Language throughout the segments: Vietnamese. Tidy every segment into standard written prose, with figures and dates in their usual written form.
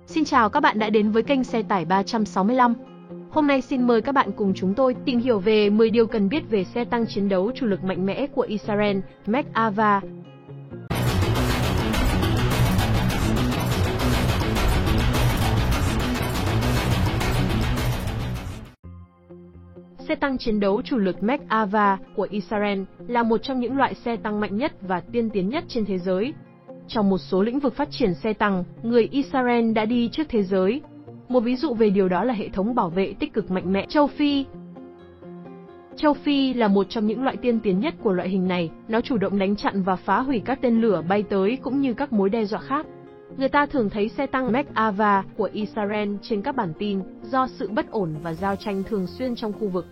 Xin chào các bạn đã đến với kênh Xe tải 365. Hôm nay xin mời các bạn cùng chúng tôi tìm hiểu về 10 điều cần biết về xe tăng chiến đấu chủ lực mạnh mẽ của Israel, Merkava. Xe tăng chiến đấu chủ lực Merkava của Israel là một trong những loại xe tăng mạnh nhất và tiên tiến nhất trên thế giới. Trong một số lĩnh vực phát triển xe tăng, người Israel đã đi trước thế giới. Một ví dụ về điều đó là hệ thống bảo vệ tích cực mạnh mẽ châu Phi. Châu Phi là một trong những loại tiên tiến nhất của loại hình này, nó chủ động đánh chặn và phá hủy các tên lửa bay tới cũng như các mối đe dọa khác. Người ta thường thấy xe tăng Merkava của Israel trên các bản tin do sự bất ổn và giao tranh thường xuyên trong khu vực.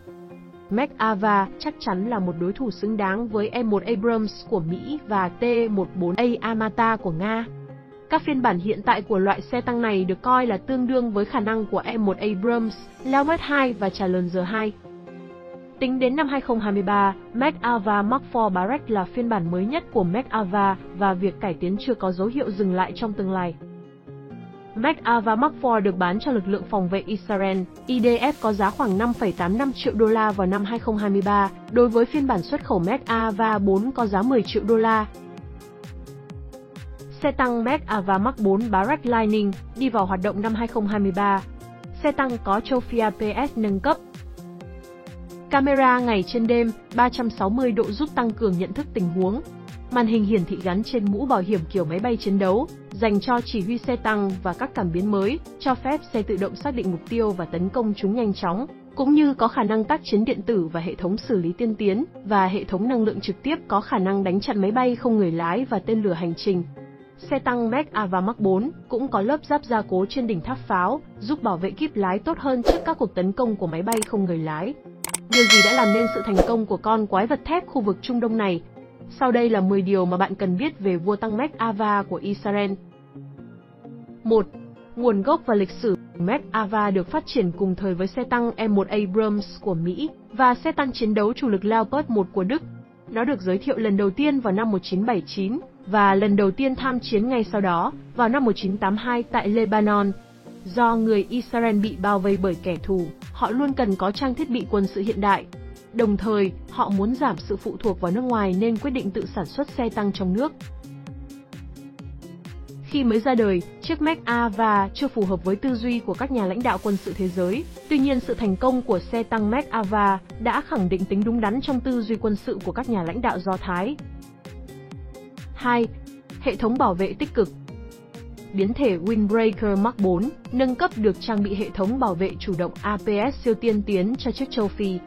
Merkava chắc chắn là một đối thủ xứng đáng với M1 Abrams của Mỹ và T-14A Armata của Nga. Các phiên bản hiện tại của loại xe tăng này được coi là tương đương với khả năng của M1 Abrams, Leopard 2 và Challenger 2. Tính đến năm 2023, Merkava Mark IV Barrett là phiên bản mới nhất của Merkava và việc cải tiến chưa có dấu hiệu dừng lại trong tương lai. Merkava Mark IV được bán cho lực lượng phòng vệ Israel, IDF có giá khoảng 5,85 triệu đô la vào năm 2023, đối với phiên bản xuất khẩu Merkava 4 có giá 10 triệu đô la. Xe tăng Merkava Mark IV Barrett Lightning đi vào hoạt động năm 2023. Xe tăng có châu Phi APS nâng cấp. Camera ngày trên đêm, 360 độ giúp tăng cường nhận thức tình huống. Màn hình hiển thị gắn trên mũ bảo hiểm kiểu máy bay chiến đấu, dành cho chỉ huy xe tăng và các cảm biến mới, cho phép xe tự động xác định mục tiêu và tấn công chúng nhanh chóng, cũng như có khả năng tác chiến điện tử và hệ thống xử lý tiên tiến, và hệ thống năng lượng trực tiếp có khả năng đánh chặn máy bay không người lái và tên lửa hành trình. Xe tăng Merkava Mark IV cũng có lớp giáp gia cố trên đỉnh tháp pháo, giúp bảo vệ kíp lái tốt hơn trước các cuộc tấn công của máy bay không người lái. Điều gì đã làm nên sự thành công của con quái vật thép khu vực Trung Đông này? Sau đây là 10 điều mà bạn cần biết về vua tăng Merkava của Israel. 1. Nguồn gốc và lịch sử. Merkava được phát triển cùng thời với xe tăng M1 Abrams của Mỹ và xe tăng chiến đấu chủ lực Leopard 1 của Đức. Nó được giới thiệu lần đầu tiên vào năm 1979 và lần đầu tiên tham chiến ngay sau đó, vào năm 1982 tại Lebanon. Do người Israel bị bao vây bởi kẻ thù, họ luôn cần có trang thiết bị quân sự hiện đại. Đồng thời, họ muốn giảm sự phụ thuộc vào nước ngoài nên quyết định tự sản xuất xe tăng trong nước. Khi mới ra đời, chiếc Merkava chưa phù hợp với tư duy của các nhà lãnh đạo quân sự thế giới. Tuy nhiên, sự thành công của xe tăng Merkava đã khẳng định tính đúng đắn trong tư duy quân sự của các nhà lãnh đạo Do Thái. 2. Hệ thống bảo vệ tích cực. Biến thể Windbreaker Mark IV nâng cấp được trang bị hệ thống bảo vệ chủ động APS siêu tiên tiến cho chiếc châu Phi.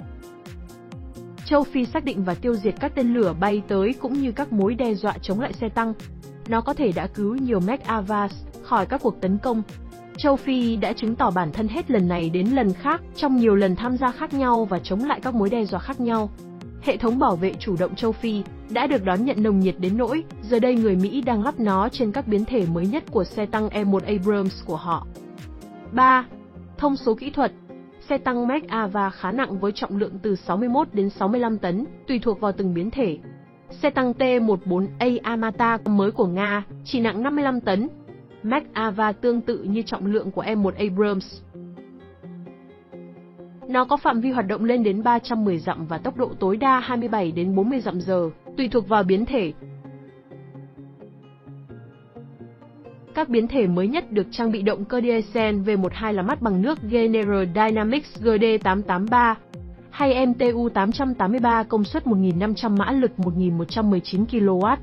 Châu Phi xác định và tiêu diệt các tên lửa bay tới cũng như các mối đe dọa chống lại xe tăng. Nó có thể đã cứu nhiều Merkavas khỏi các cuộc tấn công. Châu Phi đã chứng tỏ bản thân hết lần này đến lần khác trong nhiều lần tham gia khác nhau và chống lại các mối đe dọa khác nhau. Hệ thống bảo vệ chủ động châu Phi đã được đón nhận nồng nhiệt đến nỗi giờ đây người Mỹ đang lắp nó trên các biến thể mới nhất của xe tăng M1 Abrams của họ. 3. Thông số kỹ thuật. Xe tăng Merkava khá nặng với trọng lượng từ 61 đến 65 tấn, tùy thuộc vào từng biến thể. Xe tăng T-14A Armata mới của Nga chỉ nặng 55 tấn. Merkava tương tự như trọng lượng của M1 Abrams. Nó có phạm vi hoạt động lên đến 310 dặm và tốc độ tối đa 27 đến 40 dặm giờ, tùy thuộc vào biến thể. Các biến thể mới nhất được trang bị động cơ diesel V12 là mắt bằng nước General Dynamics GD883 hay MTU 883 công suất 1.500 mã lực 1.119 kW.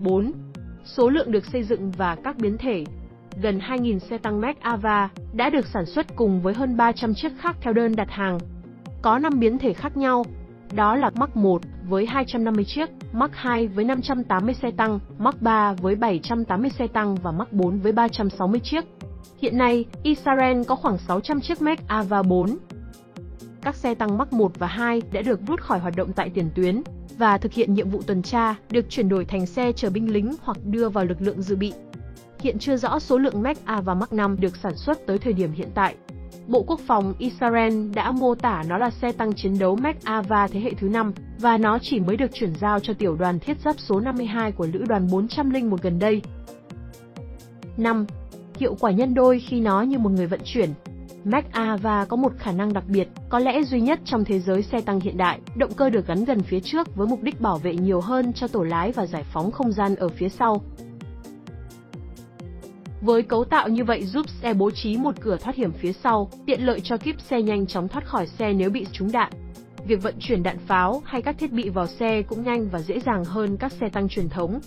4. Số lượng được xây dựng và các biến thể. Gần 2.000 xe tăng Merkava đã được sản xuất cùng với hơn 300 chiếc khác theo đơn đặt hàng. Có 5 biến thể khác nhau, đó là Mark 1 với 250 chiếc, Mark 2 với 580 xe tăng, Mark 3 với 780 xe tăng và Mark 4 với 360 chiếc. Hiện nay, Israel có khoảng 600 chiếc Merkava 4. Các xe tăng Mark 1 và 2 đã được rút khỏi hoạt động tại tiền tuyến và thực hiện nhiệm vụ tuần tra, được chuyển đổi thành xe chở binh lính hoặc đưa vào lực lượng dự bị. Hiện chưa rõ số lượng Merkava Mark 5 được sản xuất tới thời điểm hiện tại. Bộ Quốc phòng Israel đã mô tả nó là xe tăng chiến đấu Merkava thế hệ thứ 5 và nó chỉ mới được chuyển giao cho tiểu đoàn thiết giáp số 52 của lữ đoàn 401 gần đây. 5. hiệu quả nhân đôi khi nó như một người vận chuyển. Mach-Ava có một khả năng đặc biệt, có lẽ duy nhất trong thế giới xe tăng hiện đại, động cơ được gắn gần phía trước với mục đích bảo vệ nhiều hơn cho tổ lái và giải phóng không gian ở phía sau. Với cấu tạo như vậy giúp xe bố trí một cửa thoát hiểm phía sau, tiện lợi cho kíp xe nhanh chóng thoát khỏi xe nếu bị trúng đạn. Việc vận chuyển đạn pháo hay các thiết bị vào xe cũng nhanh và dễ dàng hơn các xe tăng truyền thống.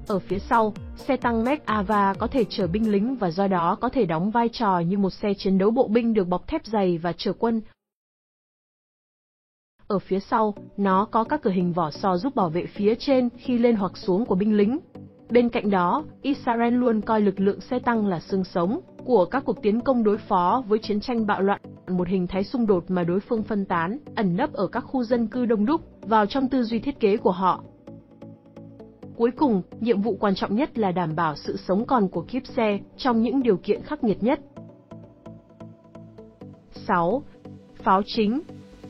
Ở phía sau, xe tăng Mach-Ava có thể chở binh lính và do đó có thể đóng vai trò như một xe chiến đấu bộ binh được bọc thép dày và chở quân. Ở phía sau, nó có các cửa hình vỏ sò giúp bảo vệ phía trên khi lên hoặc xuống của binh lính. Bên cạnh đó, Israel luôn coi lực lượng xe tăng là xương sống của các cuộc tiến công đối phó với chiến tranh bạo loạn, một hình thái xung đột mà đối phương phân tán, ẩn nấp ở các khu dân cư đông đúc, vào trong tư duy thiết kế của họ. Cuối cùng, nhiệm vụ quan trọng nhất là đảm bảo sự sống còn của kíp xe trong những điều kiện khắc nghiệt nhất. 6. Pháo chính.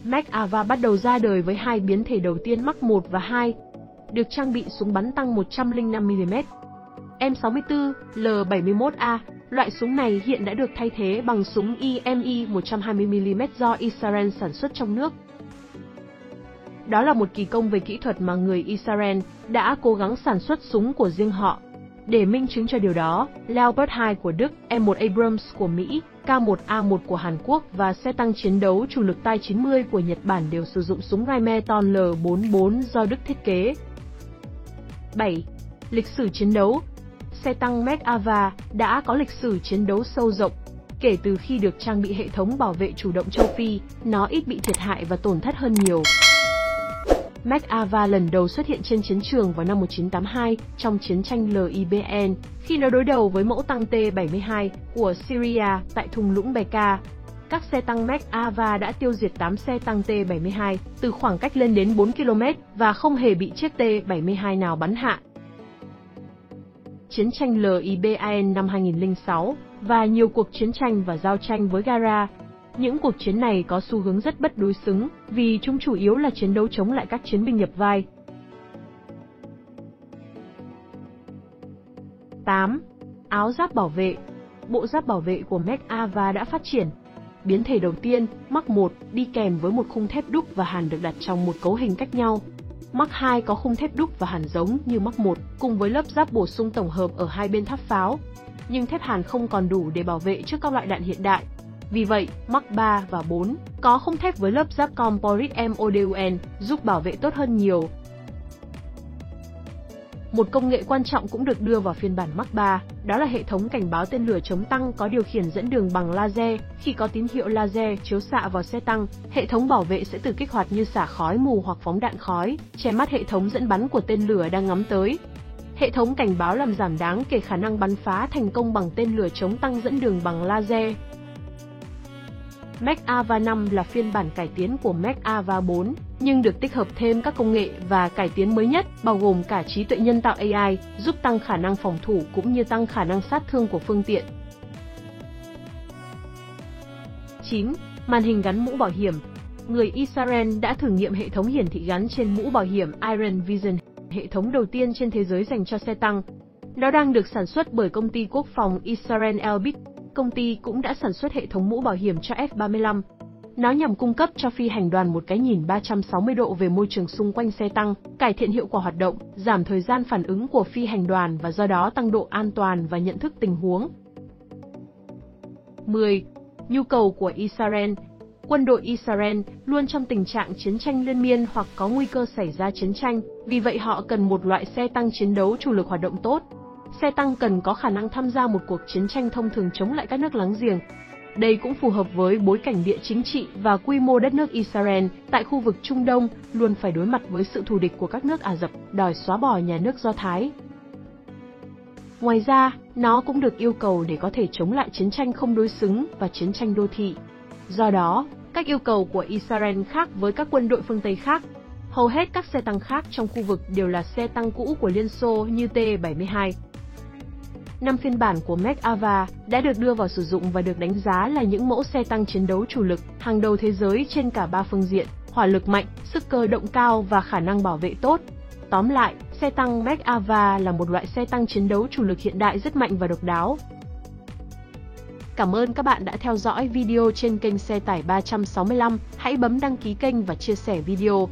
Mach-Ava bắt đầu ra đời với hai biến thể đầu tiên Mach 1 và 2, được trang bị súng bắn tăng 105mm. M64, L71A, loại súng này hiện đã được thay thế bằng súng IMI 120mm do Israel sản xuất trong nước. Đó là một kỳ công về kỹ thuật mà người Israel đã cố gắng sản xuất súng của riêng họ. Để minh chứng cho điều đó, Leopard 2 của Đức, M1 Abrams của Mỹ, K1A1 của Hàn Quốc và xe tăng chiến đấu chủ lực Tai-90 của Nhật Bản đều sử dụng súng Rheinmetall L44 do Đức thiết kế. 7. Lịch sử chiến đấu. Xe tăng Mach-Ava đã có lịch sử chiến đấu sâu rộng. Kể từ khi được trang bị hệ thống bảo vệ chủ động châu Phi, nó ít bị thiệt hại và tổn thất hơn nhiều. Mach-Ava lần đầu xuất hiện trên chiến trường vào năm 1982 trong chiến tranh Libyen, khi nó đối đầu với mẫu tăng T-72 của Syria tại thung lũng Bekaa. Các xe tăng Mach-Ava đã tiêu diệt 8 xe tăng T-72 từ khoảng cách lên đến 4 km và không hề bị chiếc T-72 nào bắn hạ. Chiến tranh Libyen năm 2006 và nhiều cuộc chiến tranh và giao tranh với Gaza. Những cuộc chiến này có xu hướng rất bất đối xứng, vì chúng chủ yếu là chiến đấu chống lại các chiến binh nhập vai. 8. Áo giáp bảo vệ. Bộ giáp bảo vệ của Mach-Ava đã phát triển. Biến thể đầu tiên, Mach 1, đi kèm với một khung thép đúc và hàn được đặt trong một cấu hình cách nhau. Mach 2 có khung thép đúc và hàn giống như Mach 1, cùng với lớp giáp bổ sung tổng hợp ở hai bên tháp pháo. Nhưng thép hàn không còn đủ để bảo vệ trước các loại đạn hiện đại. Vì vậy, Mach 3 và 4 có khung thép với lớp giáp Composite MODUN giúp bảo vệ tốt hơn nhiều. Một công nghệ quan trọng cũng được đưa vào phiên bản Mach 3, đó là hệ thống cảnh báo tên lửa chống tăng có điều khiển dẫn đường bằng laser. Khi có tín hiệu laser chiếu xạ vào xe tăng, hệ thống bảo vệ sẽ tự kích hoạt như xả khói mù hoặc phóng đạn khói, che mắt hệ thống dẫn bắn của tên lửa đang ngắm tới. Hệ thống cảnh báo làm giảm đáng kể khả năng bắn phá thành công bằng tên lửa chống tăng dẫn đường bằng laser. Mach-Ava 5 là phiên bản cải tiến của Mach-Ava 4, nhưng được tích hợp thêm các công nghệ và cải tiến mới nhất, bao gồm cả trí tuệ nhân tạo AI, giúp tăng khả năng phòng thủ cũng như tăng khả năng sát thương của phương tiện. 9. Màn hình gắn mũ bảo hiểm. Người Israel đã thử nghiệm hệ thống hiển thị gắn trên mũ bảo hiểm Iron Vision, hệ thống đầu tiên trên thế giới dành cho xe tăng. Nó đang được sản xuất bởi công ty quốc phòng Israel Elbit. Công ty cũng đã sản xuất hệ thống mũ bảo hiểm cho F-35. Nó nhằm cung cấp cho phi hành đoàn một cái nhìn 360 độ về môi trường xung quanh xe tăng, cải thiện hiệu quả hoạt động, giảm thời gian phản ứng của phi hành đoàn và do đó tăng độ an toàn và nhận thức tình huống. 10. Nhu cầu của Israel. Quân đội Israel luôn trong tình trạng chiến tranh liên miên hoặc có nguy cơ xảy ra chiến tranh, vì vậy họ cần một loại xe tăng chiến đấu chủ lực hoạt động tốt. Xe tăng cần có khả năng tham gia một cuộc chiến tranh thông thường chống lại các nước láng giềng. Đây cũng phù hợp với bối cảnh địa chính trị và quy mô đất nước Israel tại khu vực Trung Đông luôn phải đối mặt với sự thù địch của các nước Ả Rập, đòi xóa bỏ nhà nước Do Thái. Ngoài ra, nó cũng được yêu cầu để có thể chống lại chiến tranh không đối xứng và chiến tranh đô thị. Do đó, các yêu cầu của Israel khác với các quân đội phương Tây khác. Hầu hết các xe tăng khác trong khu vực đều là xe tăng cũ của Liên Xô như T-72. 5 phiên bản của Mach-Ava đã được đưa vào sử dụng và được đánh giá là những mẫu xe tăng chiến đấu chủ lực, hàng đầu thế giới trên cả 3 phương diện, hỏa lực mạnh, sức cơ động cao và khả năng bảo vệ tốt. Tóm lại, xe tăng Mach-Ava là một loại xe tăng chiến đấu chủ lực hiện đại rất mạnh và độc đáo. Cảm ơn các bạn đã theo dõi video trên kênh Xe tải 365. Hãy bấm đăng ký kênh và chia sẻ video.